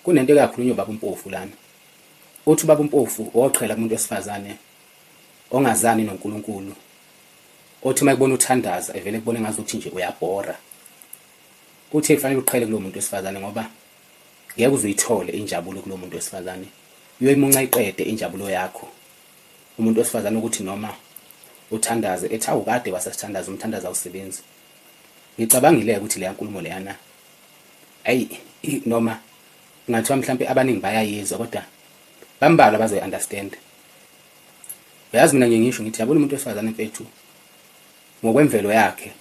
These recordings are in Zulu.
kunento ekakhulunywa ubaba uMpofu lana. Uthi ubaba uMpofu oqhela kumuntu wesifazane ongazani noNkulunkulu. Othi mayibona uthandaza evele kubone ngazuthi nje uyabhora. Uthi kufanele uqhele kulo muntu wesifazane ngoba ngeke uzuyithole injabulo kulo muntu wesifazane. Uyoyimunca iqede injabulo yakho. Umuntu wesifazane ukuthi noma uthandaze ethi awukade wasasithandaza umthandaza awusebenzi. Ngicabangile ukuthi le yankulumo leyana noma ngathiwa mhlambe abaningi bayayizwa kodwa bambalwa bazoyi understand. Uyazi mina ngisho ngithi yabona umuntu wesifazane mfethu ngokwemvelo yakhe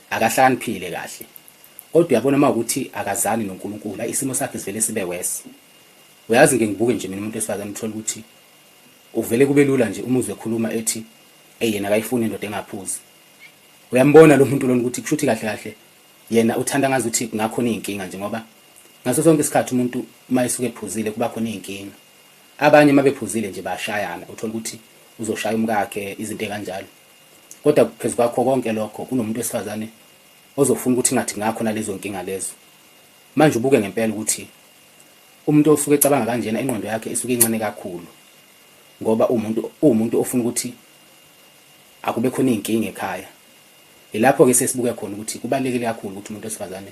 akahlaniphile kahle. Kodwa uyabona mawukuthi akazani noNkulunkulu isimo sakhe sivele sibe wese. Uyazi ngibuke nje mina umuntu wesifazane uthola ukuthi uvele kube lula nje umuzwe ekhuluma ethi yena akayifuni indoda engaphuzi. Uyambona lo muntu lona ukuthi kushuthi kahle kahle yena uthanda ngazuthi ngakho inkinga nje ngoba ngaso sonke isikhathi umuntu uma esuke ephuzile kuba khona inkinga. Abanye mabephuzile nje bayashayana uthola ukuthi uzoshaya umkakhe izinto ekanjalo. Kodwa phezulu kwakho konke lokho kunomuntu wesifazane ozofuna ukuthi ngathi ngakho nalezo nkinga lezo. Manje ubuke ngempela ukuthi umuntu osuke ecabanga kanjena ingqondo yakhe isuke incane kakhulu. Ngoba umuntu ofuna ukuthi akube khona inkinga ekhaya. Ilapho ke sesibuke khona ukuthi kubalekile kakhulu ukuthi umuntu wesifazane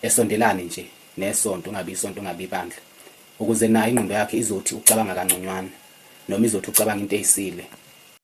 esondelane nje nesonto ungabi isonto ungabi ibandla ukuze nayo ingqondo yakhe izothi ucabanga kangconywana noma izothi ucabanga into eyisile.